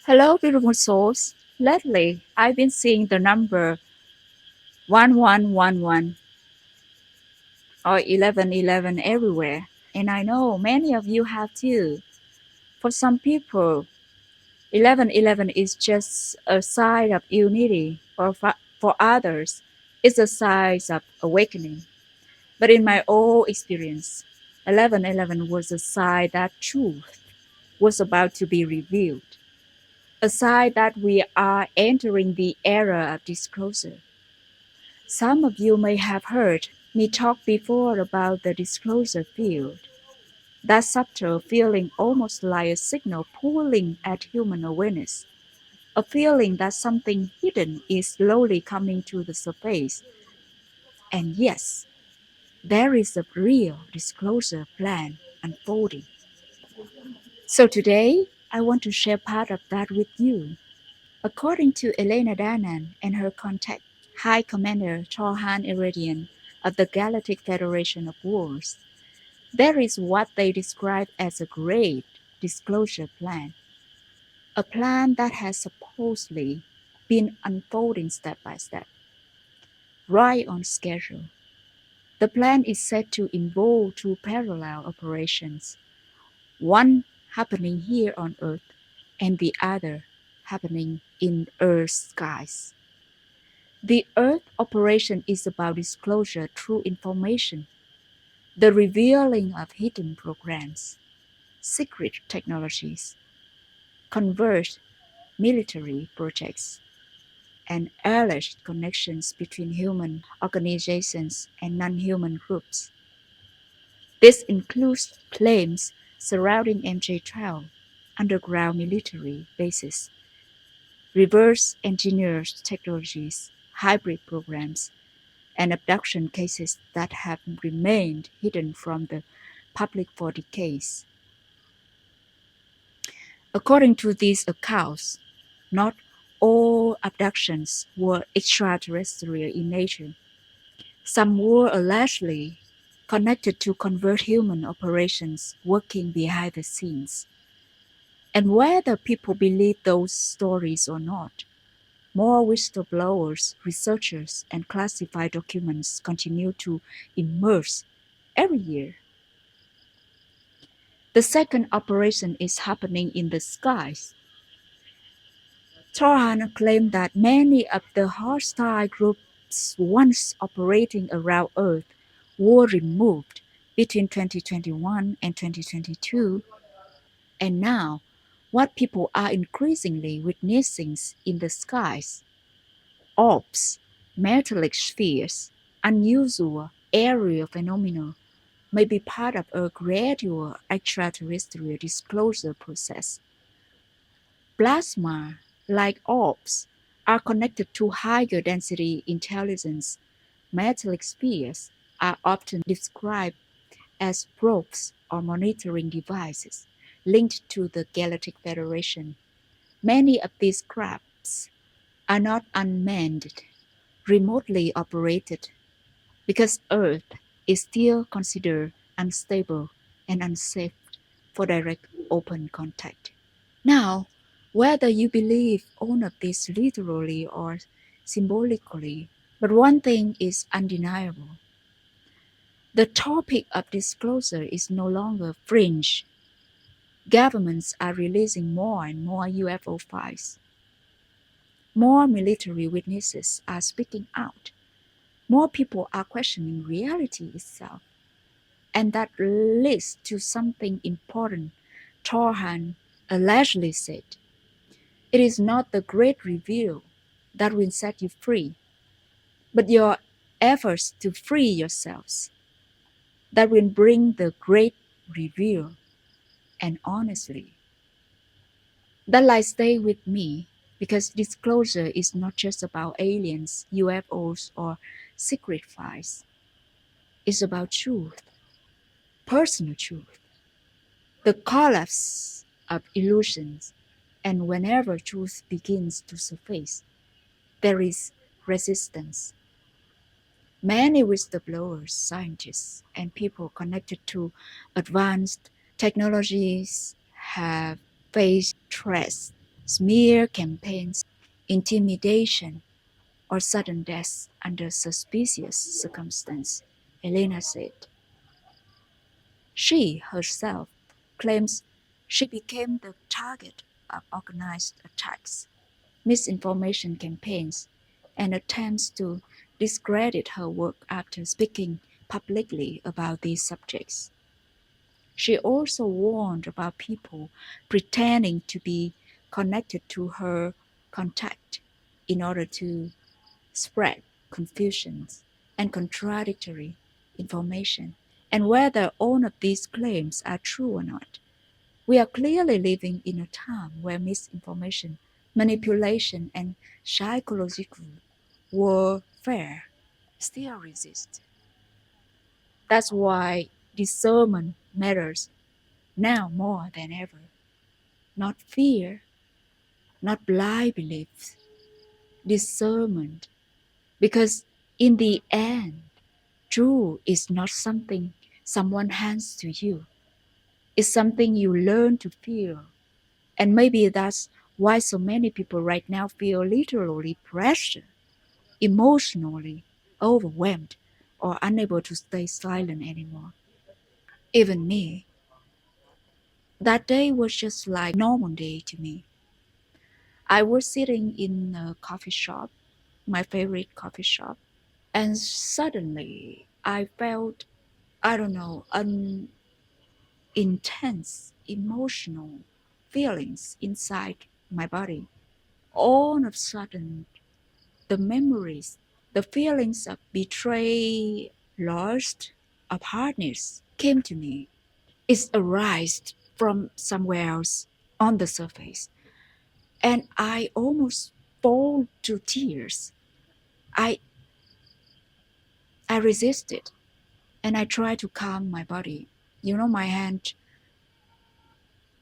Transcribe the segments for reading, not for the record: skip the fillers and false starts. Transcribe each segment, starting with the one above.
Hello, beautiful souls. Lately, I've been seeing the number 1111 or 1111 everywhere, and I know many of you have too. For some people, 1111 is just a sign of unity, for others, it's a sign of awakening. But in my own experience, 1111 was a sign that truth was about to be revealed, a sign that we are entering the era of disclosure. Some of you may have heard me talk before about the disclosure field, that subtle feeling almost like a signal pulling at human awareness, a feeling that something hidden is slowly coming to the surface. And yes, there is a real disclosure plan unfolding. So today, I want to share part of that with you. According to Elena Danaan and her contact, High Commander Torhan Iridian of the Galactic Federation of Wars, there is what they describe as a great disclosure plan, a plan that has supposedly been unfolding step by step, right on schedule. The plan is said to involve two parallel operations, one happening here on Earth and the other happening in Earth's skies. The Earth operation is about disclosure through information, the revealing of hidden programs, secret technologies, covert military projects, and alleged connections between human organizations and non-human groups. This includes claims surrounding MJ-12, underground military bases, reverse engineered technologies, hybrid programs, and abduction cases that have remained hidden from the public for decades. According to these accounts, not all abductions were extraterrestrial in nature. Some were allegedly connected to covert human operations working behind the scenes. And whether people believe those stories or not, more whistleblowers, researchers, and classified documents continue to emerge every year. The second operation is happening in the skies. Torhan claimed that many of the hostile groups once operating around Earth were removed between 2021 and 2022, and now what people are increasingly witnessing in the skies, orbs, metallic spheres, unusual aerial phenomena, may be part of a gradual extraterrestrial disclosure process. Plasma, like orbs, are connected to higher density intelligence. Metallic spheres are often described as probes or monitoring devices linked to the Galactic Federation. Many of these crafts are not unmanned, remotely operated, because Earth is still considered unstable and unsafe for direct open contact. Now, whether you believe all of this literally or symbolically, but one thing is undeniable. The topic of disclosure is no longer fringe. Governments are releasing more and more UFO files. More military witnesses are speaking out. More people are questioning reality itself. And that leads to something important Torhan allegedly said. It is not the great reveal that will set you free, but your efforts to free yourselves that will bring the great reveal. And honestly, that lie stay with me because disclosure is not just about aliens, UFOs, or secret files. It's about truth, personal truth, the collapse of illusions. And whenever truth begins to surface, there is resistance. Many whistleblowers, scientists, and people connected to advanced technologies have faced threats smear campaigns, intimidation, or sudden deaths under suspicious circumstances, Elena said. She herself claims she became the target of organized attacks, misinformation campaigns, and attempts to discredit her work after speaking publicly about these subjects. She also warned about people pretending to be connected to her contact in order to spread confusion and contradictory information. And whether all of these claims are true or not, we are clearly living in a time where misinformation, manipulation, and psychological warfare still exist. That's why discernment matters now more than ever. Not fear, not blind beliefs, discernment. Because in the end, truth is not something someone hands to you. It's something you learn to feel. And maybe that's why so many people right now feel literally pressured, emotionally overwhelmed, or unable to stay silent anymore. Even me. That day was just like a normal day to me. I was sitting in a coffee shop, my favorite coffee shop, and suddenly I felt, I don't know, an intense emotional feelings inside my body. All of a sudden, the memories, the feelings of betrayal, lost, apartness came to me. It arose from somewhere else on the surface, and I almost fall to tears. I I resisted, and I tried to calm my body. You know, my hand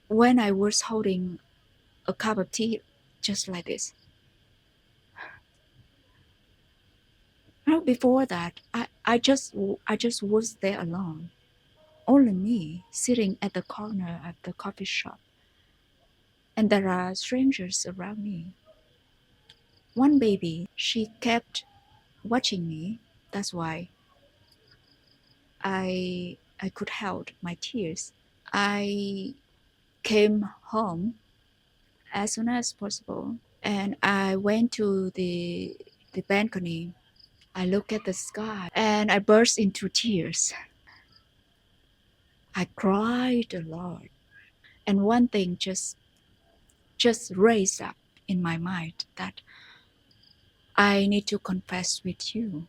when I was holding a cup of tea, just like this. Now, before that, I just was there alone, only me sitting at the corner of the coffee shop, and there are strangers around me. One baby, she kept watching me. That's why I could hold my tears. I came home as soon as possible, and I went to the balcony. I looked at the sky and I burst into tears. I cried a lot. And one thing just raised up in my mind that I need to confess with you,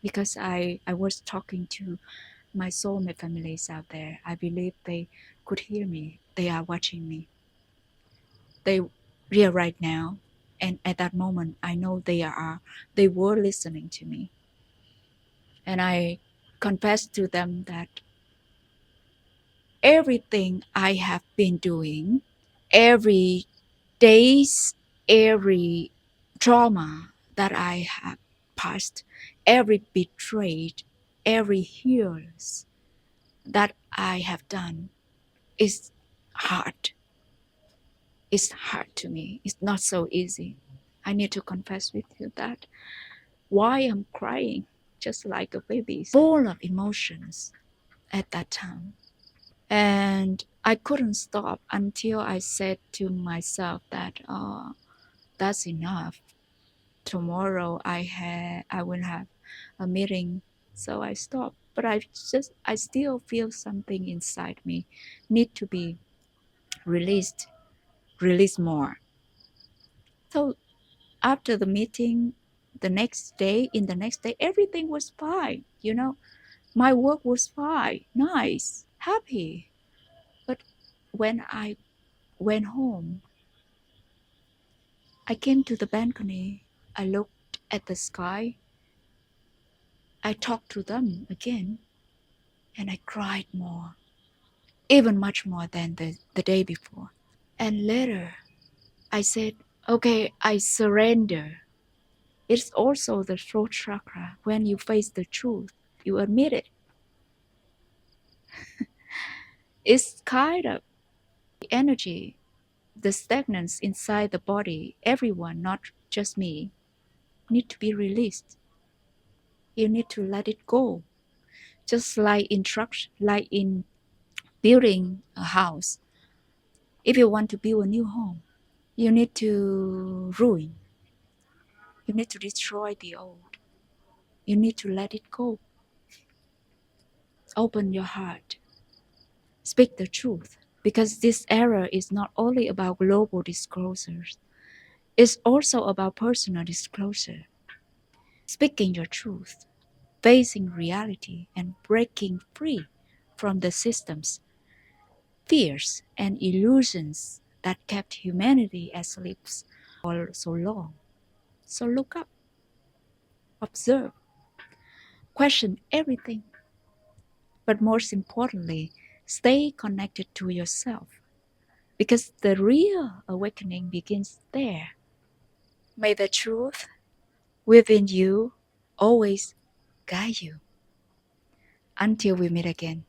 because I was talking to my soulmate families out there. I believe they could hear me. They are watching me. They are right now. And at that moment, I know they were listening to me. And I confessed to them that everything I have been doing, every days, every trauma that I have passed, every betrayed, every hears that I have done is hard. It's hard to me. It's not so easy. I need to confess with you that why I'm crying just like a baby, full of emotions at that time. And I couldn't stop until I said to myself that that's enough. Tomorrow I will have a meeting, so I stopped. But I still feel something inside me need to be released, release more. So after the meeting, in the next day, everything was fine. You know, my work was fine, nice, happy. But when I went home, I came to the balcony. I looked at the sky. I talked to them again, and I cried more, even much more than the day before. And later, I said, okay, I surrender. It's also the throat chakra. When you face the truth, you admit it. It's kind of energy. The stagnance inside the body, everyone, not just me, need to be released. You need to let it go. Just like in building a house. If you want to build a new home, you need to ruin. You need to destroy the old. You need to let it go. Open your heart. Speak the truth. Because this era is not only about global disclosures, it's also about personal disclosure. Speaking your truth, facing reality, and breaking free from the systems, fears, and illusions that kept humanity asleep for so long. So look up, observe, question everything, but most importantly, stay connected to yourself because the real awakening begins there. May the truth within you always guide you. Until we meet again.